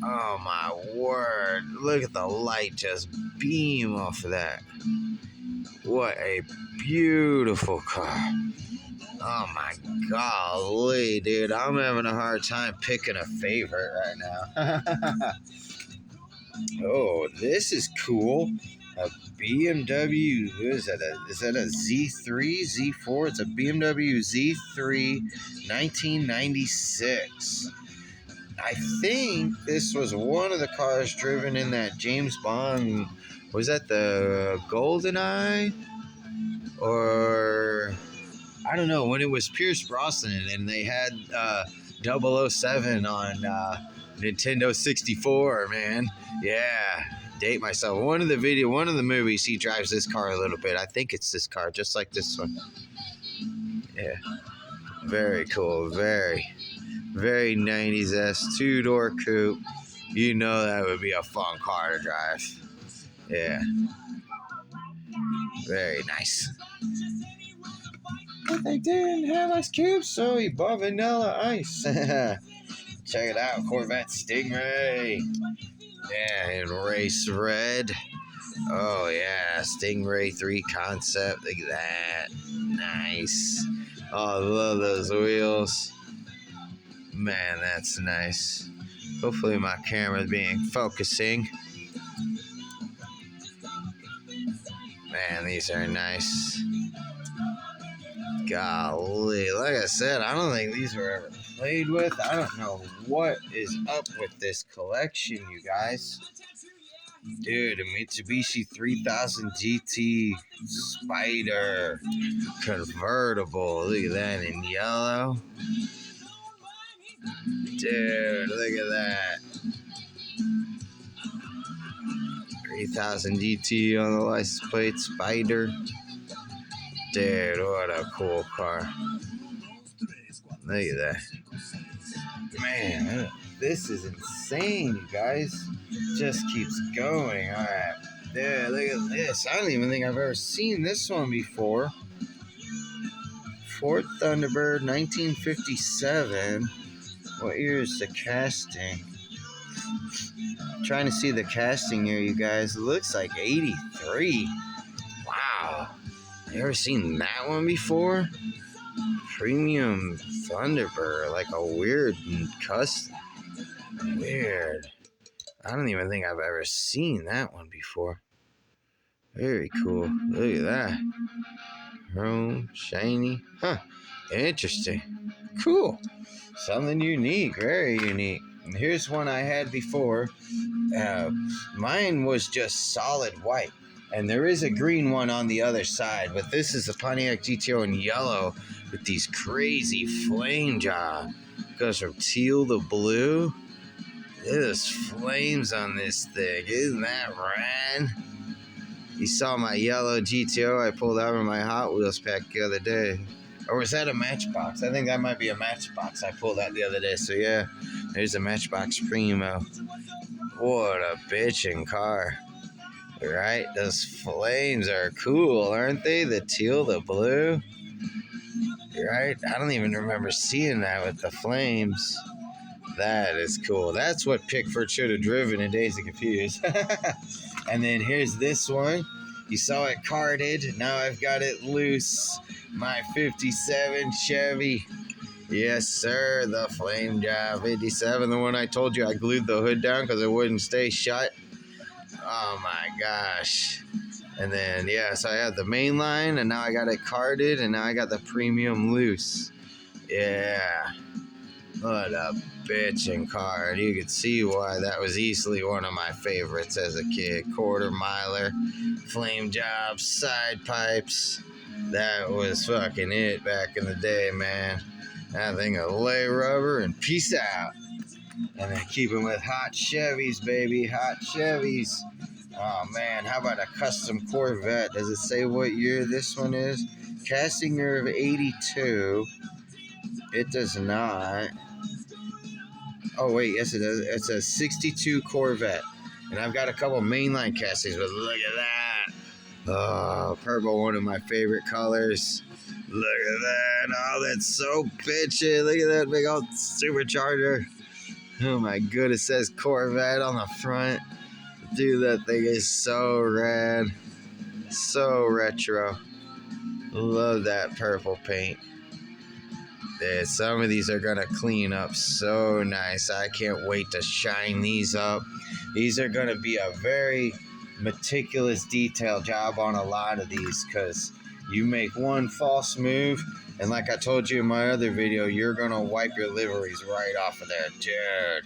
Oh my word. Look at the light just beam off of that. What a beautiful car. Oh my golly, dude. I'm having a hard time picking a favorite right now. Oh, this is cool. A BMW, what is that? Is that a Z3, Z4? It's a BMW Z3 1996. I think this was one of the cars driven in that James Bond, was that the GoldenEye? Or, I don't know, when it was Pierce Brosnan and they had 007 on Nintendo 64, man. Yeah, date myself. One of the movies, he drives this car a little bit. I think it's this car, just like this one. Yeah, very cool, very 90s-esque, two-door coupe. You know that would be a fun car to drive. Yeah, very nice. But they didn't have ice cubes, so he bought vanilla ice. Check it out, Corvette Stingray. Yeah, in race red. Oh yeah, Stingray 3 concept. Look at that. Nice. Oh, I love those wheels. Man, that's nice. Hopefully my camera's focusing. Man, these are nice. Golly, like I said, I don't think these were ever played with. I don't know what is up with this collection, you guys. Dude, a Mitsubishi 3000 GT Spider convertible. Look at that in yellow. Dude, look at that. 3000 GT on the license plate, Spider. Dude, what a cool car. Look at that. Man, this is insane, you guys. Just keeps going. Alright. Dude, look at this. I don't even think I've ever seen this one before. Ford Thunderbird, 1957. What year is the casting? I'm trying to see the casting here, you guys. It looks like 83. Wow. You ever seen that one before? Premium Thunderbird, like a weird custom. Weird. I don't even think I've ever seen that one before. Very cool. Look at that. Chrome, shiny. Huh. Interesting. Cool. Something unique. Very unique. And here's one I had before. Mine was just solid white. And there is a green one on the other side. But this is a Pontiac GTO in yellow with these crazy flame job. Goes from teal to blue. There's flames on this thing. Isn't that rad? You saw my yellow GTO I pulled out of my Hot Wheels pack the other day. Or was that a Matchbox? I think that might be a Matchbox I pulled out the other day. So yeah, there's a Matchbox Primo. What a bitchin' car. Right? Those flames are cool, aren't they? The teal, the blue. Right? I don't even remember seeing that with the flames. That is cool. That's what Pickford should have driven in Days of Confused. And then here's this one. You saw it carded. Now I've got it loose. My 57 Chevy. Yes, sir. The Flame Job 57. The one I told you I glued the hood down because it wouldn't stay shut. Oh my gosh. And then, yeah, so I had the main line, and now I got it carded, and now I got the premium loose. Yeah. What a bitchin' car. You could see why that was easily one of my favorites as a kid. Quarter miler, flame jobs, side pipes. That was fucking it back in the day, man. That thing of lay rubber and peace out. And then keeping with hot Chevys, baby. Hot Chevys. Oh, man. How about a custom Corvette? Does it say what year this one is? Casting year of 82. It does not. Oh, wait. Yes, it does. It's a 62 Corvette. And I've got a couple mainline castings, but look at that. Oh, purple, one of my favorite colors. Look at that. Oh, that's so bitchin'. Look at that big old supercharger. Oh my goodness, it says Corvette on the front. Dude, that thing is so rad. So retro. Love that purple paint. Yeah, some of these are gonna clean up so nice. I can't wait to shine these up. These are gonna be a very meticulous detail job on a lot of these, because you make one false move, and like I told you in my other video, you're gonna wipe your liveries right off of there. Dude,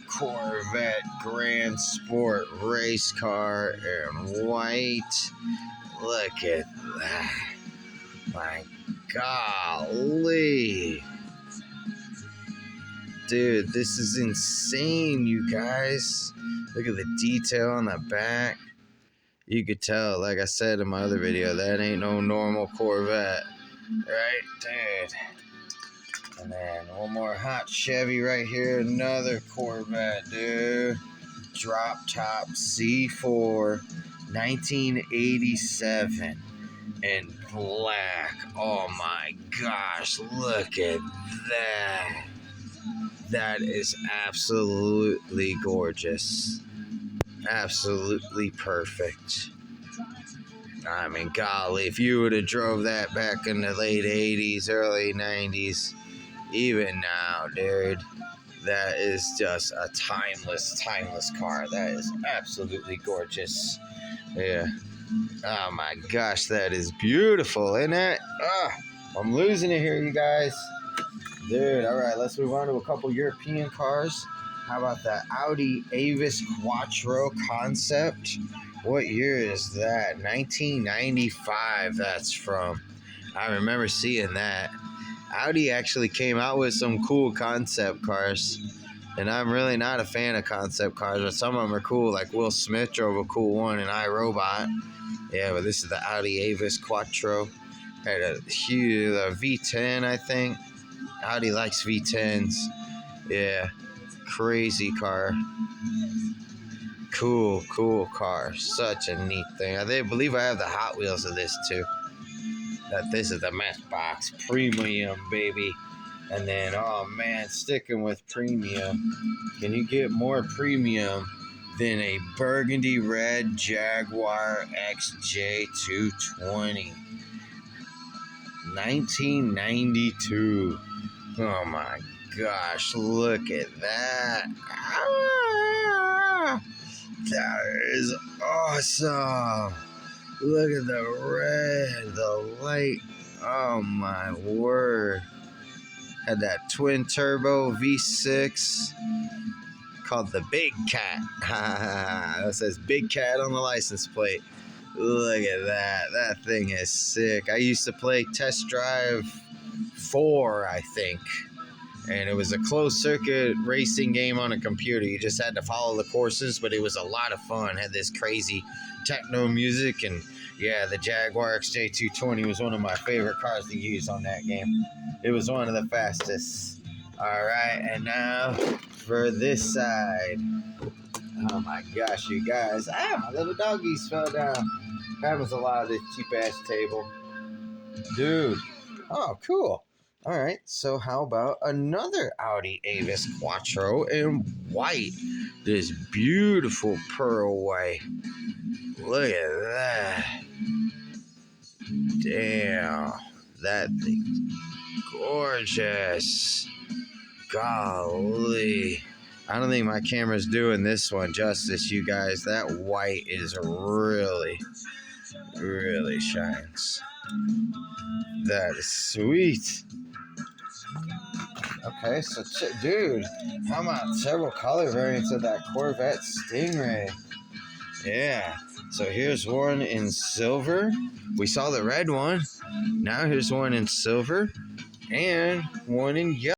Corvette Grand Sport race car in white. Look at that. My golly. Dude, this is insane, you guys. Look at the detail on the back. You could tell, like I said in my other video, that ain't no normal Corvette. Right, dude. And then one more hot Chevy right here. Another Corvette, dude. Drop top C4, 1987. In black. Oh my gosh, look at that. That is absolutely gorgeous. Absolutely perfect. I mean, golly, if you would have drove that back in the late 80s, early 90s, even now, dude, that is just a timeless car. That is absolutely gorgeous. Yeah. Oh my gosh, that is beautiful, isn't it? I'm losing it here, you guys. Dude, all right, let's move on to a couple European cars. How about the Audi Avis Quattro Concept? What year is that? 1995 that's from. I remember seeing that. Audi actually came out with some cool concept cars. And I'm really not a fan of concept cars, but some of them are cool. Like Will Smith drove a cool one in iRobot. Yeah, but this is the Audi Avis Quattro. Had a huge V10, I think. Audi likes V10s. Yeah, crazy car. Cool car. Such a neat thing. I believe I have the Hot Wheels of this too. That this is the Matchbox Premium, baby. And then, oh man, sticking with premium. Can you get more premium than a burgundy red Jaguar XJ220? 1992. Oh my gosh, look at that. That is awesome. Look at the red, the light. Oh my word. Had that twin turbo V6 called the Big Cat. It says Big Cat on the license plate. Look at that. That thing is sick. I used to play Test Drive 4, I think. And it was a closed circuit racing game on a computer. You just had to follow the courses, but it was a lot of fun. Had this crazy techno music. And yeah, the Jaguar XJ220 was one of my favorite cars to use on that game. It was one of the fastest. All right, and now for this side. Oh my gosh, you guys. My little doggies fell down. Happens a lot of this cheap ass table. Dude. Oh, cool. All right. So, how about another Audi Avis Quattro in white? This beautiful pearl white. Look at that. Damn. That thing's gorgeous. Golly. I don't think my camera's doing this one justice, you guys. That white is really, really shines. That is sweet. Okay, so dude, how about several color variants of that Corvette Stingray? Yeah, so here's one in silver. We saw the red one. Now here's one in silver and one in yellow.